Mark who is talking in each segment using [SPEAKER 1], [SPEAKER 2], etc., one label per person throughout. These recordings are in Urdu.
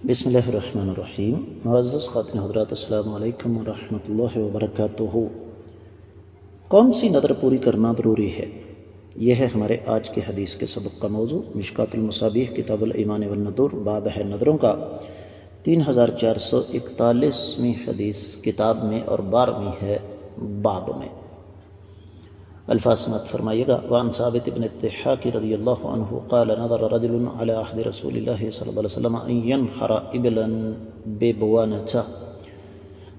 [SPEAKER 1] بسم اللہ الرحمن الرحیم۔ معزز خواتین حضرات، السلام علیکم ورحمۃ اللہ وبرکاتہ۔ کون سی نظر پوری کرنا ضروری ہے؟ یہ ہے ہمارے آج کے حدیث کے سبق کا موضوع۔ مشکوٰۃ المصابیح کتاب الایمان والنذور، باب ہے نظروں کا، 3441ویں حدیث کتاب میں اور 12ویں ہے باب میں۔ الفاظ سماعت فرمائیے گا۔ وعن ثابت بن الضحاک رضی اللہ عنہ قال نظر رجل على عهد رسول اللہ صلی اللہ علیہ وسلم ان ينحر ابلا ببوانة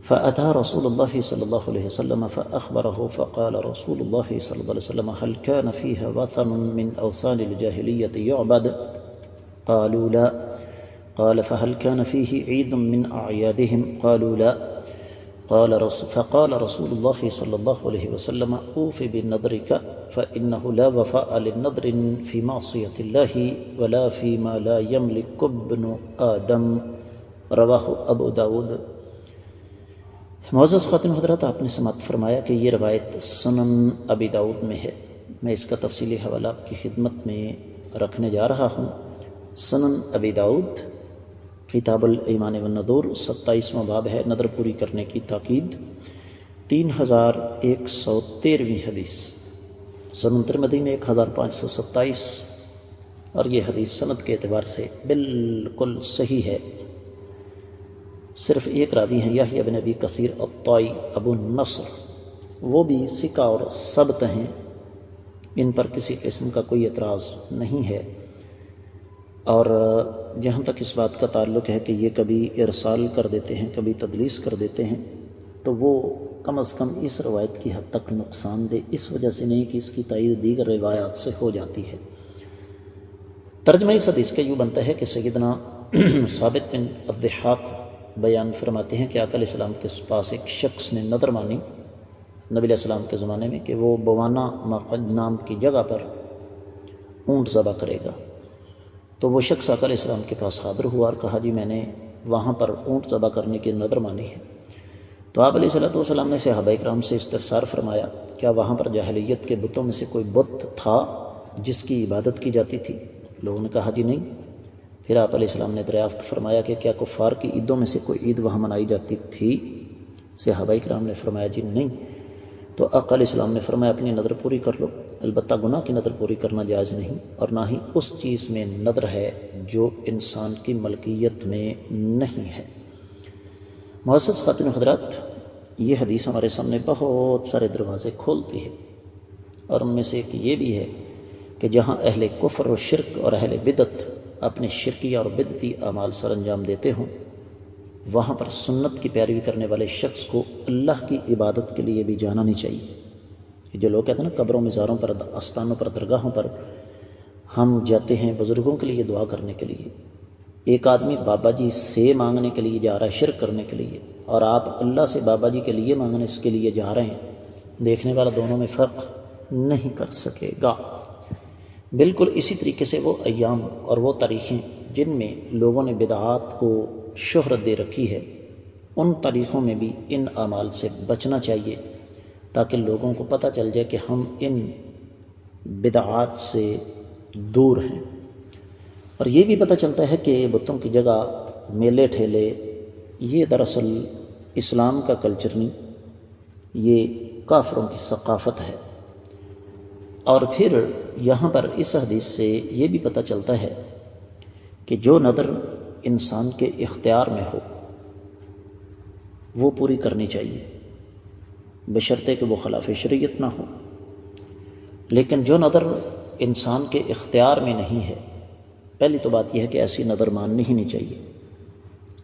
[SPEAKER 1] فأتى رسول الله صلى الله عليه وسلم فأخبره فقال رسول الله صلى الله عليه وسلم هل كان فيها وثن من أوثان الجاهلية يعبد؟ قالوا لا. قال فهل كان فيه عيد من أعيادهم؟ قالوا لا. فقال رسول الله صلى الله عليه وسلم أوف بنذرك فإنه لا وفاء للنذر في معصية الله ولا فيما لا يملك ابن آدم، رواہ ابو داود۔ معزز خواتین حضرات، آپ نے سماعت فرمایا کہ یہ روایت سنن ابی داود میں ہے۔ میں اس کا تفصیلی حوالہ آپ کی خدمت میں رکھنے جا رہا ہوں۔ سنن ابی داود کتاب الایمان والنذور، 27واں باب ہے نظر پوری کرنے کی تاکید، 3113ویں حدیث۔ سنن ترمذی میں 1527، اور یہ حدیث سند کے اعتبار سے بالکل صحیح ہے۔ صرف ایک راوی ہیں یحییٰ بن ابی کثیر الطائی ابو النصر، وہ بھی ثقہ اور ثبت ہیں، ان پر کسی قسم کا کوئی اعتراض نہیں ہے۔ اور جہاں تک اس بات کا تعلق ہے کہ یہ کبھی ارسال کر دیتے ہیں، کبھی تدلیس کر دیتے ہیں، تو وہ کم از کم اس روایت کی حد تک نقصان دہ اس وجہ سے نہیں کہ اس کی تائید دیگر روایات سے ہو جاتی ہے۔ ترجمہ اس حدیث کا یوں بنتا ہے کہ سیدنا ثابت بن الضحاک بیان فرماتے ہیں کہ آقا علیہ السلام کے پاس ایک شخص نے نظر مانی نبی علیہ السلام کے زمانے میں کہ وہ بوانا ماقد نام کی جگہ پر اونٹ ذبح کرے گا۔ تو وہ شخص آقا علیہ السلام کے پاس حاضر ہوا اور کہا جی میں نے وہاں پر اونٹ ذبح کرنے کی نظر مانی ہے۔ تو آپ علیہ السلام نے صحابہ اکرام سے استفسار فرمایا کیا وہاں پر جاہلیت کے بتوں میں سے کوئی بت تھا جس کی عبادت کی جاتی تھی؟ لوگوں نے کہا جی نہیں۔ پھر آپ علیہ السلام نے دریافت فرمایا کہ کیا کفار کی عیدوں میں سے کوئی عید وہاں منائی جاتی تھی؟ صحابہ اکرام نے فرمایا جی نہیں۔ تو آقا علیہ السلام نے فرمایا اپنی نظر پوری کر لو، البتہ گناہ کی نظر پوری کرنا جائز نہیں، اور نہ ہی اس چیز میں نظر ہے جو انسان کی ملکیت میں نہیں ہے۔ معزز خواتین حضرات، یہ حدیث ہمارے سامنے بہت سارے دروازے کھولتی ہے، اور ان میں سے ایک یہ بھی ہے کہ جہاں اہل کفر و شرک اور اہل بدعت اپنے شرکی اور بدعتی اعمال سر انجام دیتے ہوں، وہاں پر سنت کی پیروی کرنے والے شخص کو اللہ کی عبادت کے لیے بھی جانا نہیں چاہیے۔ جو لوگ کہتے ہیں نا قبروں مزاروں پر، آستانوں پر، درگاہوں پر ہم جاتے ہیں بزرگوں کے لیے دعا کرنے کے لیے، ایک آدمی بابا جی سے مانگنے کے لیے جا رہا ہے شرک کرنے کے لیے، اور آپ اللہ سے بابا جی کے لیے مانگنے اس کے لیے جا رہے ہیں، دیکھنے والا دونوں میں فرق نہیں کر سکے گا۔ بالکل اسی طریقے سے وہ ایام اور وہ تاریخیں جن میں لوگوں نے بدعات کو شہرت دے رکھی ہے، ان تاریخوں میں بھی ان اعمال سے بچنا چاہیے تاکہ لوگوں کو پتہ چل جائے کہ ہم ان بدعات سے دور ہیں۔ اور یہ بھی پتہ چلتا ہے کہ بتوں کی جگہ میلے ٹھیلے یہ دراصل اسلام کا کلچر نہیں، یہ کافروں کی ثقافت ہے۔ اور پھر یہاں پر اس حدیث سے یہ بھی پتہ چلتا ہے کہ جو نظر انسان کے اختیار میں ہو وہ پوری کرنی چاہیے، بشرطے کہ وہ خلاف شریعت نہ ہو۔ لیکن جو نظر انسان کے اختیار میں نہیں ہے، پہلی تو بات یہ ہے کہ ایسی نظر ماننی ہی نہیں چاہیے،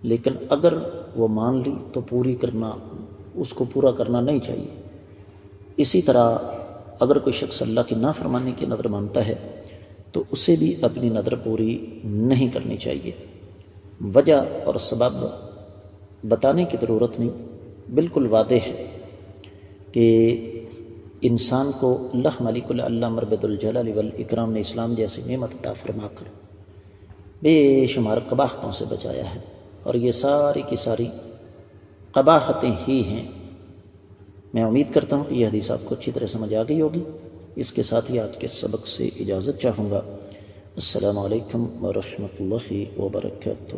[SPEAKER 1] لیکن اگر وہ مان لی تو پوری کرنا، اس کو پورا کرنا نہیں چاہیے۔ اسی طرح اگر کوئی شخص اللہ کی نافرمانی کی نظر مانتا ہے تو اسے بھی اپنی نظر پوری نہیں کرنی چاہیے۔ وجہ اور سبب بتانے کی ضرورت نہیں، بالکل واضح ہے کہ انسان کو اللہ مالک اللہ مربد الجلال والاکرام نے اسلام جیسی نعمت عطا فرما کر بے شمار قباحتوں سے بچایا ہے، اور یہ ساری کی ساری قباحتیں ہی ہیں۔ میں امید کرتا ہوں کہ یہ حدیث آپ کو اچھی طرح سمجھ آ گئی ہوگی۔ اس کے ساتھ ہی آج کے سبق سے اجازت چاہوں گا۔ السلام علیکم ورحمۃ اللہ وبرکاتہ۔